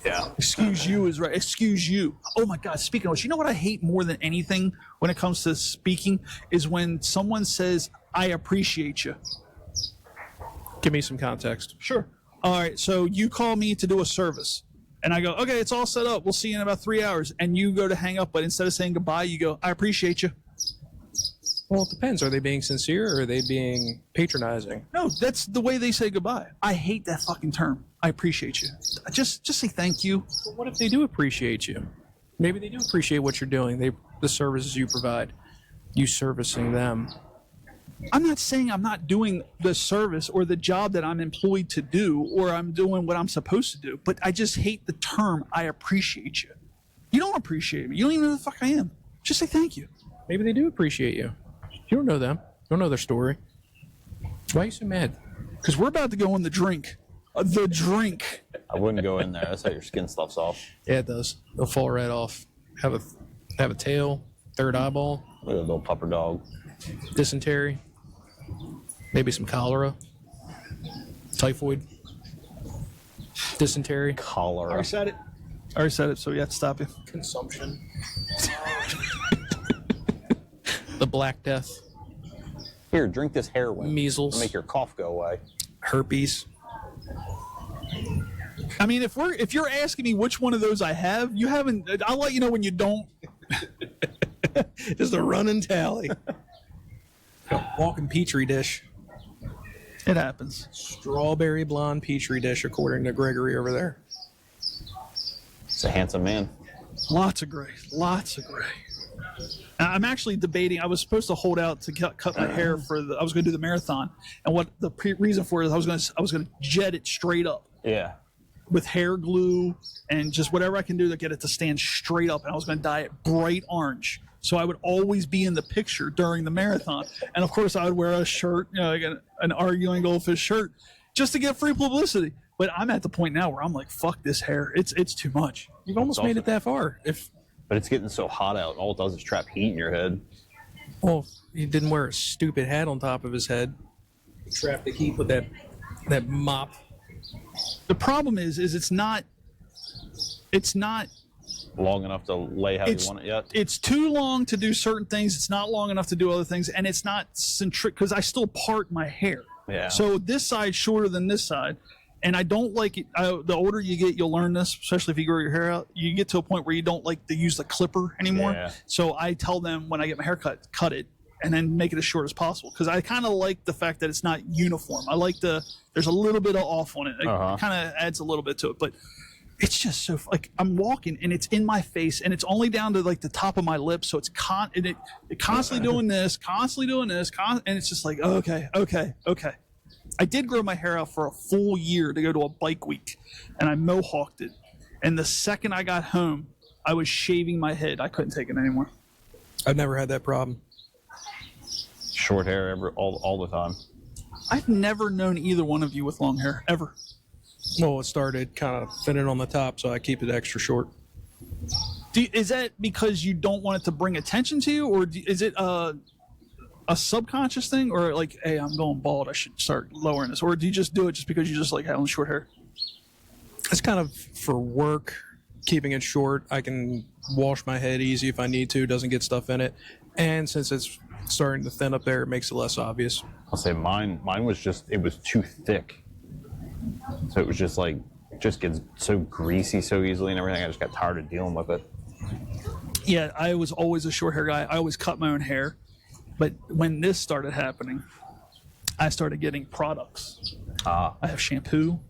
Yeah. Excuse you is right. Excuse you. Oh my God. Speaking of which, you know what I hate more than anything when it comes to speaking is when someone says, I appreciate you. Give me some context. Sure. All right. So you call me to do a service and I go, okay, it's all set up. We'll see you in about 3 hours. And you go to hang up, but instead of saying goodbye, you go, I appreciate you. Well, it depends. Are they being sincere or are they being patronizing? No, that's the way they say goodbye. I hate that fucking term. I appreciate you. Just say thank you. But what if they do appreciate you? Maybe they do appreciate what you're doing. The services you provide. You servicing them. I'm not saying I'm not doing the service or the job that I'm employed to do or I'm doing what I'm supposed to do, but I just hate the term I appreciate you. You don't appreciate me. You don't even know who the fuck I am. Just say thank you. Maybe they do appreciate you. You don't know them. You don't know their story. Why are you so mad? Because we're about to go on the drink. The drink. I wouldn't go in there. That's how your skin sloughs off. Yeah, it does. They'll fall right off. Have a tail, third eyeball, Look at a little pupper dog. dysentery, maybe some cholera, typhoid, dysentery, I Cholera. already said it, so we have to stop you. consumption, the Black Death, Here, drink this heroin. measles, It'll make your cough go away. herpes. I mean, if you're asking me which one of those I have, you haven't. I'll let you know when you don't. Just a running tally. Walking petri dish. It happens. Strawberry blonde petri dish, according to Gregory over there. It's a handsome man. Lots of gray. Lots of gray. I'm actually debating. I was supposed to hold out to cut my hair for I was going to do the marathon, and what the reason for it is I was going to jet it straight up Yeah. with hair glue and just whatever I can do to get it to stand straight up. And I was going to dye it bright orange, so I would always be in the picture during the marathon. And of course, I would wear a shirt, like an Arguing Goldfish shirt, just to get free publicity. But I'm at the point now where I'm like, fuck this hair. It's too much. You've almost made it that far. But it's getting so hot out. All it does is trap heat in your head. Well, he didn't wear a stupid hat on top of his head. Trap the heat with that mop. The problem is it's not Long enough to lay how you want it yet. It's too long to do certain things. It's not long enough to do other things, and it's not centric because I still part my hair. Yeah. So this side's shorter than this side, and I don't like it. The older you get, you'll learn this, especially if you grow your hair out. You get to a point where you don't like to use the clipper anymore. Yeah. So I tell them when I get my hair cut it, and then make it as short as possible because I kind of like the fact that it's not uniform. I like there's a little bit of off on it. It kind of adds a little bit to it, but it's just so like I'm walking and it's in my face and it's only down to like the top of my lips, so it's it constantly doing this, and it's just like okay. I did grow my hair out for a full year to go to a bike week, and I mohawked it. And the second I got home, I was shaving my head. I couldn't take it anymore. I've never had that problem. Short hair all the time. I've never known either one of you with long hair ever. Well, it started kind of thinning on the top, so I keep it extra short. Is that because you don't want it to bring attention to you, or is it a subconscious thing, or like, hey, I'm going bald, I should start lowering this, or do you just do it just because you just like having short hair? It's kind of for work, keeping it short. I can wash my head easy if I need to, doesn't get stuff in it. And since it's starting to thin up there, it makes it less obvious. I'll say mine was just, it was too thick. So it was just like, just gets so greasy so easily and everything. I just got tired of dealing with it. Yeah, I was always a short hair guy. I always cut my own hair. But when this started happening, I started getting products. I have shampoo.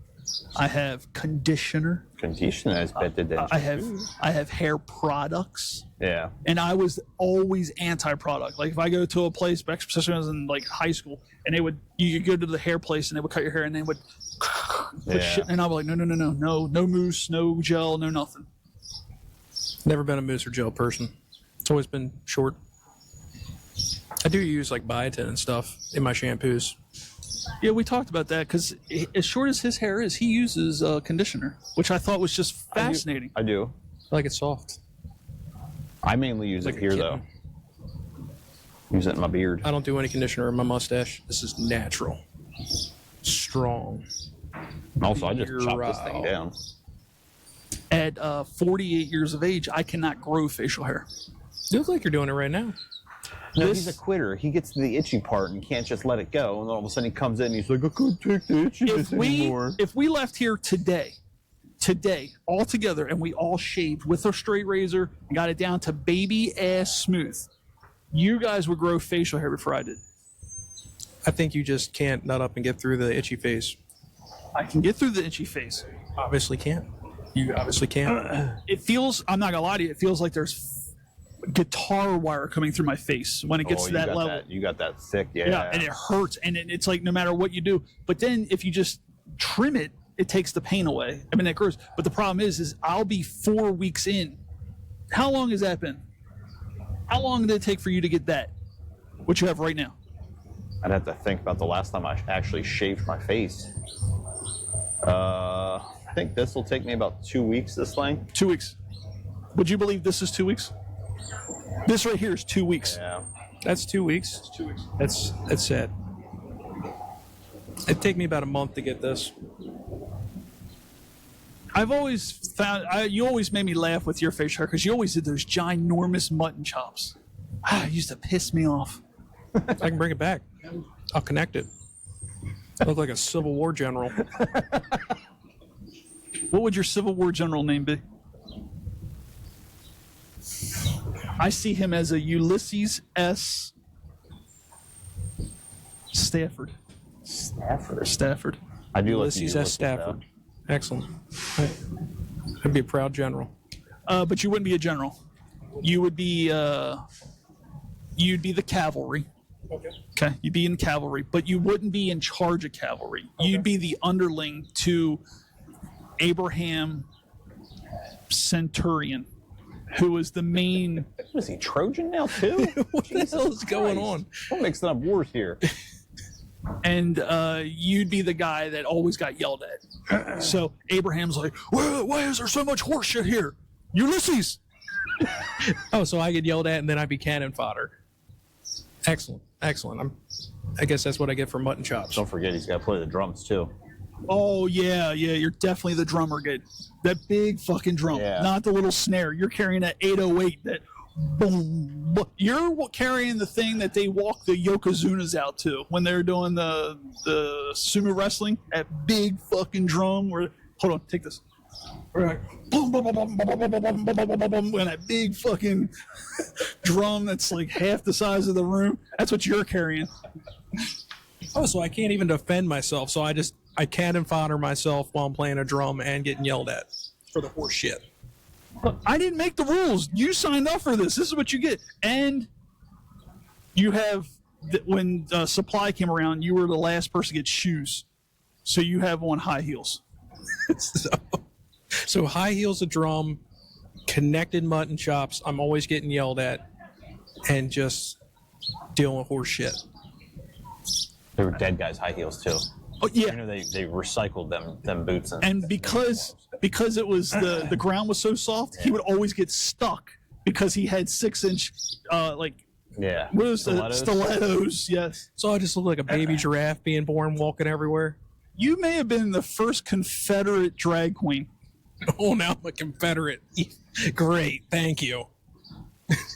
I have conditioner. Conditioner is better than I have hair products. Yeah. And I was always anti-product. Like if I go to a place, especially when I was in like high school, and you go to the hair place and they would cut your hair and they would put shit, and I was like, no mousse, no gel, no nothing. Never been a mousse or gel person. It's always been short. I do use like biotin and stuff in my shampoos. Yeah, we talked about that because as short as his hair is, he uses conditioner, which I thought was just fascinating. I do. I like it soft. I mainly use it here, though. Use it in my beard. I don't do any conditioner in my mustache. This is natural. Strong. Also, I just chop this thing down. At 48 years of age, I cannot grow facial hair. You look like you're doing it right now. No, he's a quitter. He gets to the itchy part and can't just let it go. And then all of a sudden he comes in and he's like, I couldn't take the itchiness anymore. If we left here today, all together, and we all shaved with a straight razor and got it down to baby ass smooth, you guys would grow facial hair before I did. I think you just can't nut up and get through the itchy phase. I can get through the itchy phase. Obviously can't. You obviously can't. It feels, I'm not gonna lie to you, it feels like there's guitar wire coming through my face when it gets to that level. You got that thick, yeah, and it hurts, and it's like no matter what you do. But then if you just trim it, it takes the pain away. I mean, it grows. But the problem is I'll be 4 weeks in. How long has that been? How long did it take for you to get that? What you have right now? I'd have to think about the last time I actually shaved my face. I think this will take me about 2 weeks, this thing. 2 weeks. Would you believe this is 2 weeks? This right here is 2 weeks. Yeah. That's 2 weeks. It's 2 weeks. That's sad. It'd take me about a month to get this. I've always found, you always made me laugh with your facial hair because you always did those ginormous mutton chops. It used to piss me off. I can bring it back. I'll connect it. I look like a Civil War general. What would your Civil War general name be? I see him as a Ulysses S. Stafford. Stafford. I do like Ulysses S. Stafford. Excellent. I'd be a proud general. But you wouldn't be a general. You would be. You'd be the cavalry. Okay. You'd be in cavalry, but you wouldn't be in charge of cavalry. Okay. You'd be the underling to Abraham Centurion, who was the main. Was he Trojan now too? What the hell is going on? We're mixing up wars here. And you'd be the guy that always got yelled at. So Abraham's like, why is there so much horse shit here? Ulysses! Oh, so I get yelled at and then I'd be cannon fodder. Excellent. I guess that's what I get for mutton chops. Don't forget, he's got to play the drums too. Oh, yeah, you're definitely the drummer, kid. That big fucking drum, not the little snare. You're carrying that 808, that boom. You're carrying the thing that they walk the Yokozunas out to when they're doing the sumo wrestling. That big fucking drum where, hold on, take this. Right. Boom, boom, boom, boom, boom, boom, boom, boom, boom, boom, boom, boom, and that big fucking drum that's like half the size of the room. That's what you're carrying. Oh, so I can't even defend myself. So I cannon fodder myself while I'm playing a drum and getting yelled at for the horse shit. Look, I didn't make the rules. You signed up for this. This is what you get. And you have, when supply came around, you were the last person to get shoes. So you have on high heels. So high heels, a drum, connected mutton chops. I'm always getting yelled at and just dealing with horse shit. They were dead guys' high heels too. Oh yeah. You know, they recycled them boots. And because it was the ground was so soft, he would always get stuck because he had 6-inch what was stilettos? Yes. So I just look like a baby giraffe being born, walking everywhere. You may have been the first Confederate drag queen. Oh, now I'm a Confederate. Great, thank you.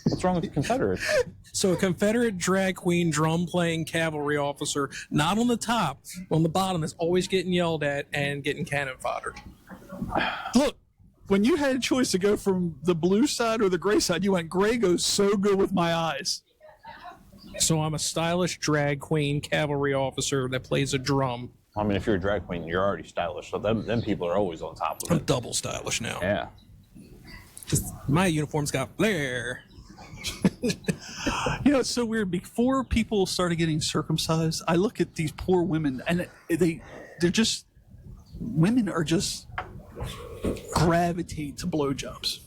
What's wrong with the Confederates? So a Confederate drag queen drum playing cavalry officer, not on the top, on the bottom, is always getting yelled at and getting cannon fodder. Look, when you had a choice to go from the blue side or the gray side, you went gray goes so good with my eyes. So I'm a stylish drag queen cavalry officer that plays a drum. I mean, if you're a drag queen, you're already stylish. So them people are always on top of I'm it. double stylish now. Yeah. Just my uniform's got flair. You know, it's so weird. Before people started getting circumcised, I look at these poor women, and they're just women are just gravitate to blowjobs.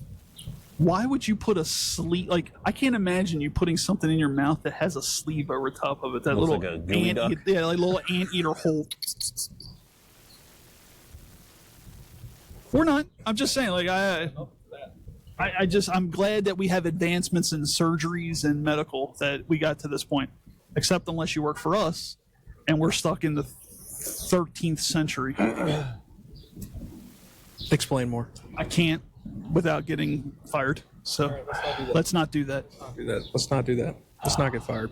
Why would you put a sleeve? Like, I can't imagine you putting something in your mouth that has a sleeve over top of it. That Looks little like a gooey duck. yeah, like little anteater hole. We're not. I'm just saying. Like I'm glad that we have advancements in surgeries and medical that we got to this point. Except unless you work for us, and we're stuck in the 13th century. Explain more. I can't without getting fired. So let's not do that. Let's not do that. Let's not get fired.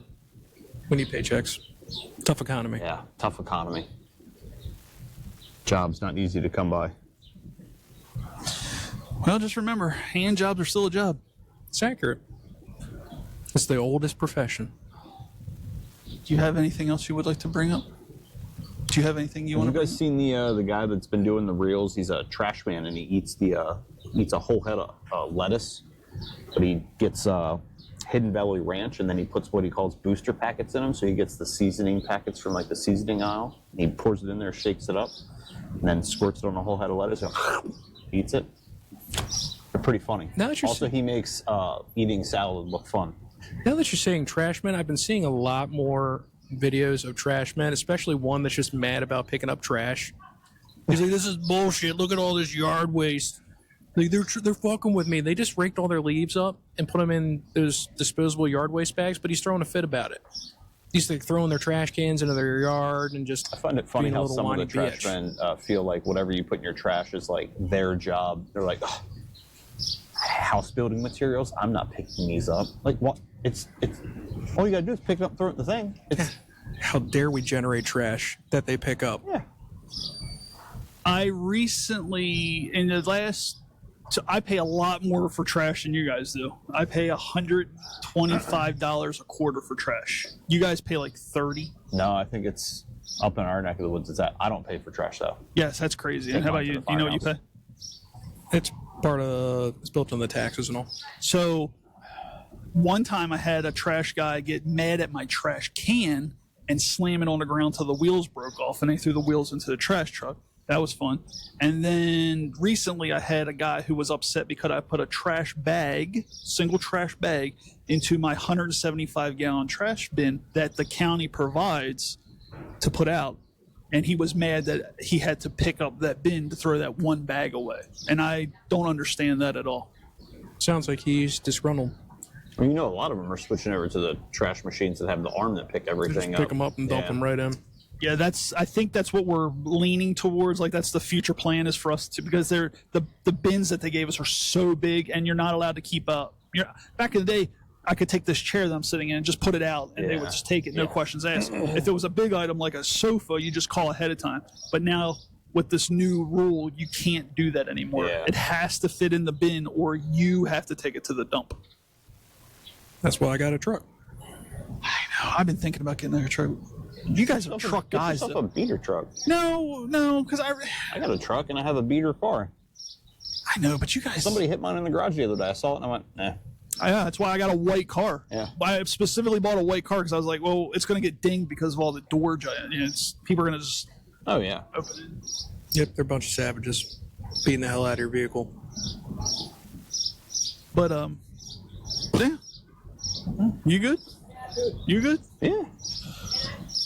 We need paychecks. Tough economy. Yeah, tough economy. Jobs not easy to come by. Well, just remember, hand jobs are still a job. It's accurate. It's the oldest profession. Do you have anything else you would like to bring up? Do you have anything you Have want you to guys seen the guy that's been doing the reels? He's a trash man and he eats a whole head of lettuce, but he gets Hidden Valley Ranch and then he puts what he calls booster packets in them. So he gets the seasoning packets from like the seasoning aisle. He pours it in there, shakes it up, and then squirts it on a whole head of lettuce and eats it. They're pretty funny. Now that you're Also, he makes eating salad look fun. Now that you're saying trash men, I've been seeing a lot more videos of trash men, especially one that's just mad about picking up trash. He's like, "This is bullshit. Look at all this yard waste. Like they're fucking with me. They just raked all their leaves up and put them in those disposable yard waste bags." But he's throwing a fit about it. He's like throwing their trash cans into their yard and just. I find it funny being a how little some of the whiny trash bitch. men feel like whatever you put in your trash is like their job. They're like, oh, house building materials. I'm not picking these up. Like what? It's all you gotta do is pick it up, throw it in the thing. It's How dare we generate trash that they pick up? yeah. I recently, in the last, so I pay a lot more for trash than you guys do. I pay $125 a quarter for trash. You guys pay like 30. No, I think it's up in our neck of the woods. It's at. I don't pay for trash though. Yes, that's crazy. And how about Take you? mine to Do you know what you the pay? It's it's built on the taxes and all. So one time I had a trash guy get mad at my trash can and slam it on the ground till the wheels broke off, and they threw the wheels into the trash truck. That was fun. And then recently I had a guy who was upset because I put a trash bag, single trash bag, into my 175-gallon trash bin that the county provides to put out. And he was mad that he had to pick up that bin to throw that one bag away. And I don't understand that at all. Sounds like he's disgruntled. Well, you know, a lot of them are switching over to the trash machines that have the arm that pick everything Just pick them up and dump Yeah. them right in. Yeah, I think that's what we're leaning towards. Like, that's the future plan is for us to, because the bins that they gave us are so big and you're not allowed to keep up. Back in the day, I could take this chair that I'm sitting in and just put it out and they would just take it, no questions asked. If it was a big item like a sofa, you just call ahead of time. But now with this new rule, you can't do that anymore. Yeah. It has to fit in the bin or you have to take it to the dump. That's why I got a truck. I've been thinking about getting a truck. You guys are truck Get guys. yourself Though. a beater truck. No, because I got a truck and I have a beater car. I know, but you guys. Somebody hit mine in the garage the other day. I saw it and I went, eh. Yeah, that's why I got a white car. Yeah. I specifically bought a white car because I was like, well, it's going to get dinged because of all the door giants. People are going to just Oh yeah. open it. Yep, they're a bunch of savages beating the hell out of your vehicle. But yeah. You good? You good? Yeah.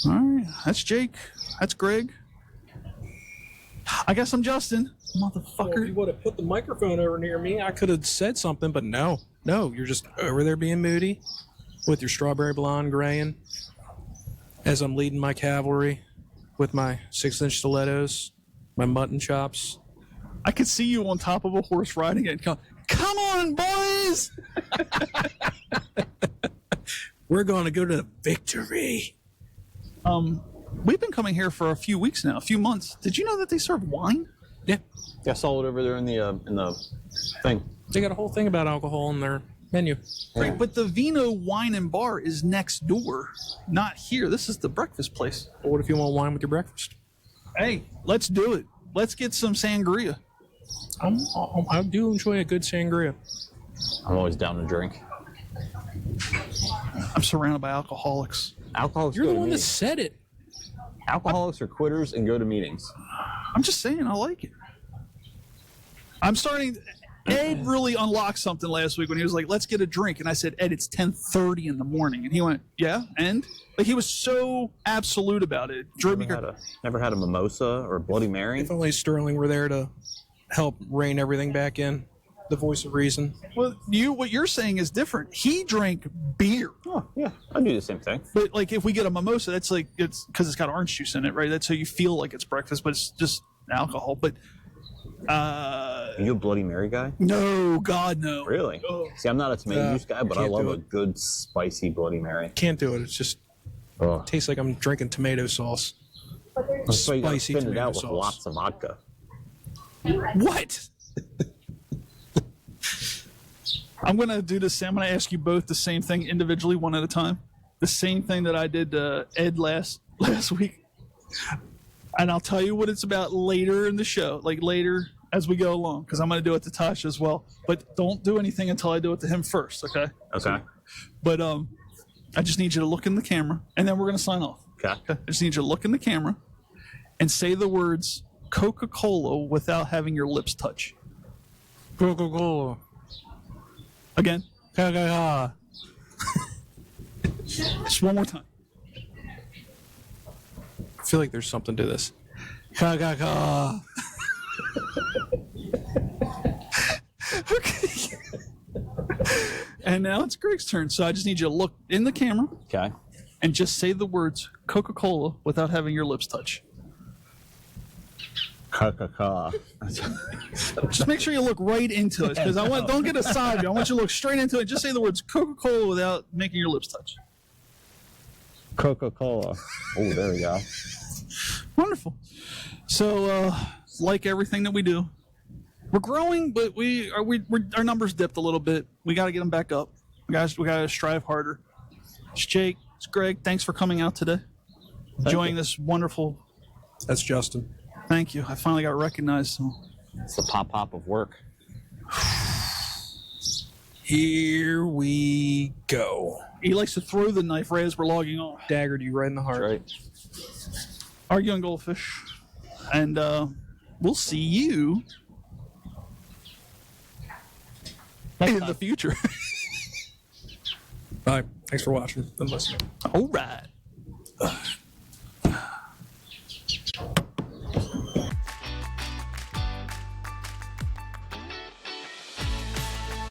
All right. That's Jake. That's Greg. I guess I'm Justin. Motherfucker. If you would have put the microphone over near me, I could have said something, but no, you're just over there being moody with your strawberry blonde graying as I'm leading my cavalry with my 6-inch stilettos, my mutton chops. I could see you on top of a horse riding it. Come on, boys! We're going to go to victory. We've been coming here for a few weeks now, a few months. Did you know that they serve wine? Yeah, I saw it over there in the thing. they got a whole thing about alcohol in their menu. Right, but the Vino Wine and Bar is next door, not here. This is the breakfast place. But what if you want wine with your breakfast? Hey, let's do it. Let's get some sangria. I do enjoy a good sangria. I'm always down to drink. I'm surrounded by alcoholics. Alcoholics You're go the to one that meetings. said it. Alcoholics are quitters and go to meetings. I'm just saying, I like it. I'm starting. Ed really unlocked something last week when he was like, "Let's get a drink," and I said, "Ed, it's 10:30 in the morning," and he went, "Yeah," and like he was so absolute about it. Drove me Never had a mimosa or a Bloody Mary. If only Sterling were there to help rein everything back in. The voice of reason. Well, what you're saying is different. He drank beer, Oh yeah, I do the same thing. but like if we get a mimosa, that's like it's because it's got orange juice in it, right? That's how you feel like it's breakfast, but it's just alcohol. But Are you a Bloody Mary guy? no, God, no. Really? See, I'm not a tomato juice guy, but I can't love do a it. good spicy Bloody Mary. Can't do it. It's just Oh, tastes like I'm drinking tomato sauce. that's why you gotta Spicy thin it tomato out with sauce. lots of vodka. What? I'm gonna do the same. I'm gonna ask you both the same thing individually, one at a time. The same thing that I did to Ed last week, and I'll tell you what it's about later in the show, like later as we go along, because I'm gonna do it to Tasha as well. But don't do anything until I do it to him first, okay? Okay. But I just need you to look in the camera, and then we're gonna sign off. Okay. I just need you to look in the camera and say the words Coca-Cola without having your lips touch. Coca-Cola. Again. Coca-Cola. Just one more time. I feel like there's something to this. Coca-Cola. Okay. And now it's Greg's turn. So I just need you to look in the camera Okay. and just say the words Coca-Cola without having your lips touch. Coca-Cola. Just make sure you look right into it, because don't get a side view. I want you to look straight into it. Just say the words Coca-Cola without making your lips touch. Coca-Cola. Oh, there we go. Wonderful. So, like everything that we do, we're growing, but our numbers dipped a little bit. We got to get them back up. We got to strive harder. It's Jake. It's Greg. Thanks for coming out today. Enjoying this wonderful. That's Justin. Thank you. I finally got recognized. So. It's the pop of work. Here we go. He likes to throw the knife right as we're logging on. Daggered you right in the heart. That's right. Arguing Goldfish. And we'll see you in the future. Bye. Thanks for watching and listening. All right.